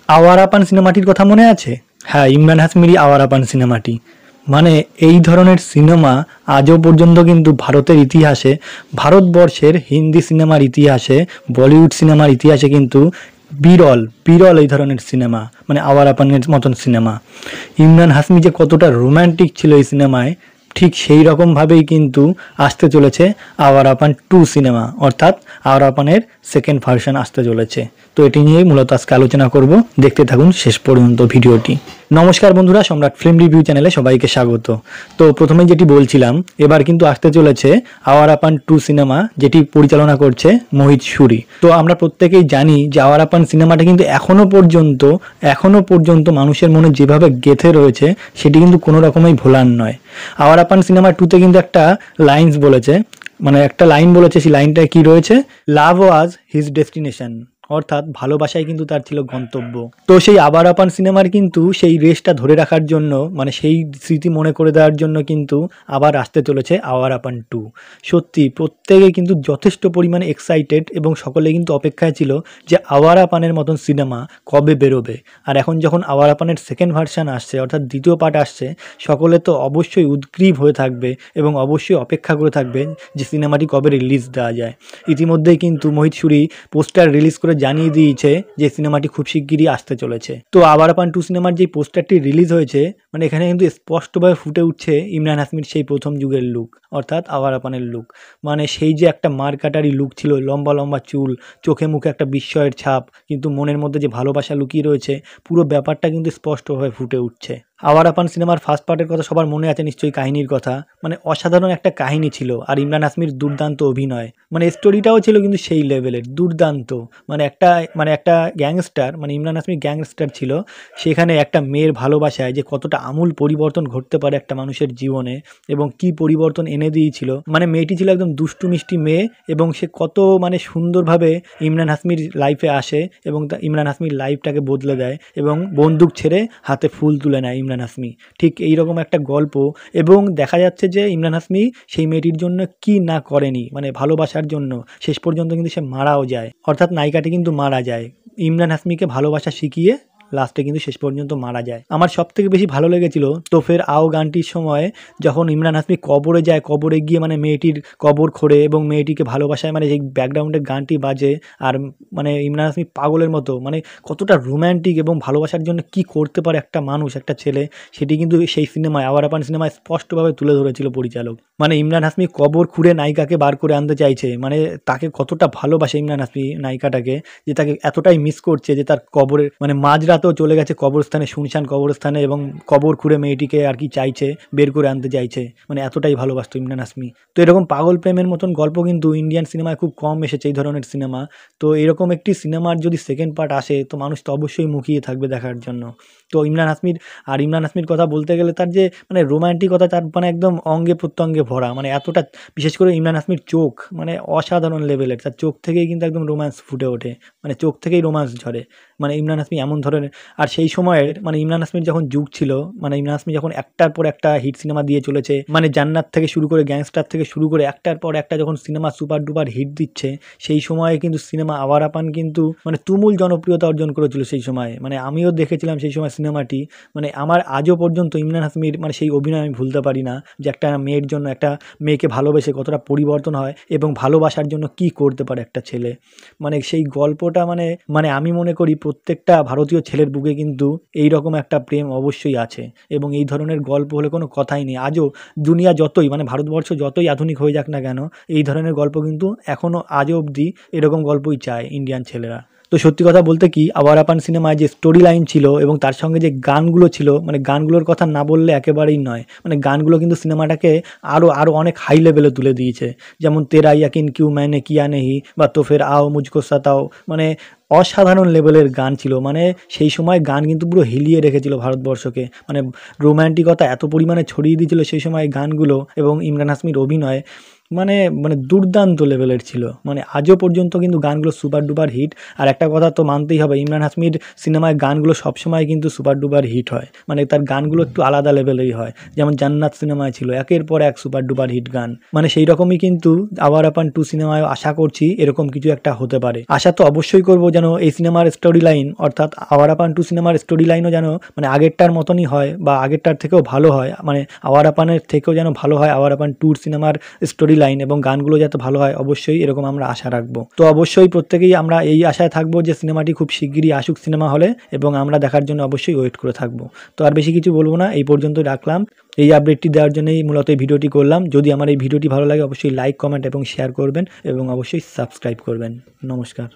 আওয়ারাপান সিনেমাটির কথা মনে আছে? হ্যাঁ, ইমরান হাশমিরই আওয়ারাপান সিনেমাটি। মানে এই ধরনের সিনেমা আজও পর্যন্ত কিন্তু ভারতের ইতিহাসে, ভারতবর্ষের হিন্দি সিনেমার ইতিহাসে, বলিউড সিনেমার ইতিহাসে কিন্তু বিরল বিরল এই ধরনের সিনেমা, মানে আওয়ারাপানের মতন সিনেমা। ইমরান হাশমি যে কতটা রোম্যান্টিক ছিল এই সিনেমায়, ঠিক সেই রকমভাবেই কিন্তু আসতে চলেছে আওয়ারাপান 2 সিনেমা, অর্থাৎ আওয়ারাপানের সেকেন্ড ভার্সন আসতে চলেছে। তো এটি নিয়েই মূলত আজকে আলোচনা করব, দেখতে থাকুন শেষ পর্যন্ত ভিডিওটি। নমস্কার বন্ধুরা, সম্রাট ফিল্ম রিভিউ চ্যানেলে সবাইকে স্বাগত। তো প্রথমে যেটি বলছিলাম, এবার কিন্তু আসতে চলেছে আওয়ারাপান 2 সিনেমা, যেটি পরিচালনা করছে মোহিত সুরি। তো আমরা প্রত্যেকেই জানি যে আওয়ারাপান সিনেমাটা কিন্তু এখনো পর্যন্ত মানুষের মনে যেভাবে গেঁথে রয়েছে, সেটি কিন্তু কোনো রকমই ভোলার নয়। আওয়ারাপান সিনেমা 2তে কিন্তু একটা লাইন বলেছে, সেই লাইনটা কি রয়েছে, লাভ ওয়াজ হিজ ডেস্টিনেশন, অর্থাৎ ভালোবাসাই কিন্তু তার ছিল গন্তব্য। তো সেই আওয়ারাপান সিনেমার কিন্তু সেই রেসটা ধরে রাখার জন্য, মানে সেই স্মৃতি মনে করে দেওয়ার জন্য কিন্তু আবার আসতে চলেছে আওয়ারাপান 2। সত্যি প্রত্যেকে কিন্তু যথেষ্ট পরিমাণে এক্সাইটেড এবং সকলে কিন্তু অপেক্ষায় ছিল যে আওয়ারাপানের মতন সিনেমা কবে বেরোবে। আর এখন যখন আওয়ারাপানের সেকেন্ড ভার্সান আসছে, অর্থাৎ দ্বিতীয় পার্ট আসছে, সকলে তো অবশ্যই উদ্গ্রীব হয়ে থাকবে এবং অবশ্যই অপেক্ষা করে থাকবে যে সিনেমাটি কবে রিলিজ দেওয়া যায়। ইতিমধ্যেই কিন্তু মোহিত সুরি পোস্টার রিলিজ করে জানিয়ে দিয়েছে যে সিনেমাটি খুব শিগগিরই আসতে চলেছে। তো আওয়ারাপান 2 সিনেমার যে পোস্টারটি রিলিজ হয়েছে, মানে এখানে কিন্তু স্পষ্টভাবে ফুটে উঠছে ইমরান হাশমির সেই প্রথম যুগের লুক, অর্থাৎ আওয়ারাপানের লুক। মানে সেই যে একটা মারকাটারি লুক ছিল, লম্বা লম্বা চুল, চোখে মুখে একটা বিস্ময়ের ছাপ, কিন্তু মনের মধ্যে যে ভালোবাসা লুকিয়ে রয়েছে, পুরো ব্যাপারটা কিন্তু স্পষ্টভাবে ফুটে উঠছে। আওয়ারাপান সিনেমার ফার্স্ট পার্টের কথা সবার মনে আছে নিশ্চয়ই, কাহিনীর কথা। মানে অসাধারণ একটা কাহিনী ছিল, আর ইমরান হাশমির দুর্দান্ত অভিনয়, মানে স্টোরিটাও ছিল কিন্তু সেই লেভেলের দুর্দান্ত। মানে একটা গ্যাংস্টার, মানে ইমরান হাশমি গ্যাংস্টার ছিল, সেখানে একটা মেয়ের ভালোবাসায় যে কতটা আমূল পরিবর্তন ঘটতে পারে একটা মানুষের জীবনে, এবং কি পরিবর্তন এনে দিয়েছিল। মানে মেয়েটি ছিল একদম দুষ্টু মিষ্টি মেয়ে, এবং সে কত মানে সুন্দরভাবে ইমরান হাশমির লাইফে আসে এবং ইমরান হাশমির লাইফটাকে বদলে দেয়, এবং বন্দুক ছেড়ে হাতে ফুল তুলে নেয় ইমরান হাশমি। ঠিক এইরকম একটা গল্প, এবং দেখা যাচ্ছে যে ইমরান হাশমি সেই মেয়েটির জন্য কি না করেনি, মানে ভালোবাসার জন্য শেষ পর্যন্ত কিন্তু সে মারাও যায়, অর্থাৎ নায়িকাটি কিন্তু মারা যায় ইমরান হাশমিকে ভালোবাসা শিখিয়ে, লাস্টে কিন্তু শেষ পর্যন্ত মারা যায়। আমার সব থেকে বেশি ভালো লেগেছিল তো ফের আও গানটির সময়, যখন ইমরান হাশমি কবরে যায়, কবরে গিয়ে মানে মেয়েটির কবর খোঁড়ে এবং মেয়েটিকে ভালোবাসায়, মানে এই ব্যাকগ্রাউন্ডে গানটি বাজে, আর মানে ইমরান হাশমি পাগলের মতো, মানে কতটা রোম্যান্টিক এবং ভালোবাসার জন্য কি করতে পারে একটা মানুষ, একটা ছেলে, সেটি কিন্তু সেই সিনেমায় আওয়ারাপান সিনেমায় স্পষ্টভাবে তুলে ধরেছিল পরিচালক। মানে ইমরান হাশমি কবর খুঁড়ে নায়িকাকে বার করে আনতে চাইছে, মানে তাকে কতটা ভালোবাসে ইমরান হাশমি নায়িকাটাকে, যে তাকে এতটাই মিস করছে যে তার কবরের মানে মাঝরাতেও চলে গেছে কবরস্থানে, শুনশান কবরস্থানে, এবং কবর খুঁড়ে মেয়েটিকে আর কি চাইছে, বের করে আনতে চাইছে, মানে এতটাই ভালোবাসতো ইমরান হাশমি। তো এরকম পাগল প্রেমের মতন গল্প কিন্তু ইন্ডিয়ান সিনেমায় খুব কম এসেছে, এই ধরনের সিনেমা। তো এরকম একটি সিনেমার যদি সেকেন্ড পার্ট আসে, তো মানুষ তো অবশ্যই মুখিয়ে থাকবে দেখার জন্য। তো ইমরান হাশমির কথা বলতে গেলে, তার যে মানে রোম্যান্টিকতা, তার মানে একদম অঙ্গে প্রত্যঙ্গে ভরা, মানে এতটা, বিশেষ করে ইমরান হাশমির চোখ মানে অসাধারণ লেভেলের, তার চোখ থেকেই কিন্তু একদম রোম্যান্স ফুটে ওঠে, মানে চোখ থেকেই রোম্যান্স ঝরে। মানে ইমরান হাশমি এমন ধরনের, আর সেই সময়ের মানে ইমরান হাশমির যখন যুগ ছিল, মানে ইমরান হাশমি যখন একটার পর একটা হিট সিনেমা দিয়ে চলেছে, মানে জান্নাত থেকে শুরু করে, গ্যাংস্টার থেকে শুরু করে, একটার পর একটা যখন সিনেমা সুপার ডুপার হিট দিচ্ছে, সেই সময়ে কিন্তু সিনেমা আওয়ারাপান কিন্তু মানে তুমুল জনপ্রিয়তা অর্জন করেছিল সেই সময়। মানে আমিও দেখেছিলাম সেই সময় সিনেমাটি, মানে আমার আজও পর্যন্ত ইমরান হাশমির মানে সেই অভিনয় আমি ভুলতে পারি না, যে একটা মেয়ের জন্য, একটা মেয়েকে ভালোবেসে কতটা পরিবর্তন হয় এবং ভালোবাসার জন্য কি করতে পারে একটা ছেলে, মানে সেই গল্পটা মানে আমি মনে করি প্রত্যেকটা ভারতীয় ছেলের বুকে কিন্তু এই রকম একটা প্রেম অবশ্যই আছে, এবং এই ধরনের গল্প হলে কোনো কথাই নেই। আজও দুনিয়া যতই, মানে ভারতবর্ষ যতই আধুনিক হয়ে যাক না কেন, এই ধরনের গল্প কিন্তু এখনও আজও অবধি এরকম গল্পই চায় ইন্ডিয়ান ছেলেরা। তো সত্যি কথা বলতে কি, আওয়ারাপান সিনেমায় যে স্টোরি লাইন ছিল এবং তার সঙ্গে যে গানগুলো ছিল, মানে গানগুলোর কথা না বললে একেবারেই নয়। মানে গানগুলো কিন্তু সিনেমাটাকে আরও অনেক হাই লেভেলে তুলে দিয়েছে। যেমন তেরা ইয়াকিন কিউ मैंने किया नहीं, বা তো ফের आओ मुझको सताओ, মানে অসাধারণ লেভেলের গান ছিল। মানে সেই সময় গান কিন্তু পুরো হিলিয়ে রেখেছিল ভারতবর্ষকে, মানে রোম্যান্টিকতা এত পরিমাণে ছড়িয়ে দিয়েছিল সেই সময় গানগুলো, এবং ইমরান হাশমির অভিনয়, মানে মানে দুর্দান্ত লেভেলের ছিল, মানে আজও পর্যন্ত কিন্তু গানগুলো সুপার ডুপার হিট। আর একটা কথা তো মানতেই হবে, ইমরান হাশমির সিনেমায় গানগুলো সবসময় কিন্তু সুপার ডুপার হিট হয়, মানে তার গানগুলো একটু আলাদা লেভেলেরই হয়। যেমন জান্নাত সিনেমায় ছিল একের পর এক সুপার ডুপার হিট গান, মানে সেই রকমই কিন্তু আওয়ার আপন 2 সিনেমায় আশা করছি এরকম কিছু একটা হতে পারে। আশা তো অবশ্যই করব যেন এই সিনেমার স্টোরি লাইন, অর্থাৎ আওয়ার আপন 2 সিনেমার স্টোরি লাইনও যেন মানে আগেরটার মতনই হয় বা আগেরটার থেকেও ভালো হয়, মানে আওয়ার আপানের থেকেও যেন ভালো হয় আওয়ার আপান 2 সিনেমার স্টোরি লাইন, এবং গানগুলো যাতে ভালো হয় অবশ্যই এরকম আমরা আশা রাখবো। তো অবশ্যই প্রত্যেকেই আমরা এই আশায় থাকবো যে সিনেমাটি খুব শিগগিরই আসুক সিনেমা হলে, এবং আমরা দেখার জন্য অবশ্যই ওয়েট করে থাকবো। তো আর বেশি কিছু বলবো না, এই পর্যন্ত রাখলাম। এই আপডেটটি দেওয়ার জন্যই মূলত এই ভিডিওটি করলাম। যদি আমার এই ভিডিওটি ভালো লাগে অবশ্যই লাইক, কমেন্ট এবং শেয়ার করবেন, এবং অবশ্যই সাবস্ক্রাইব করবেন। নমস্কার।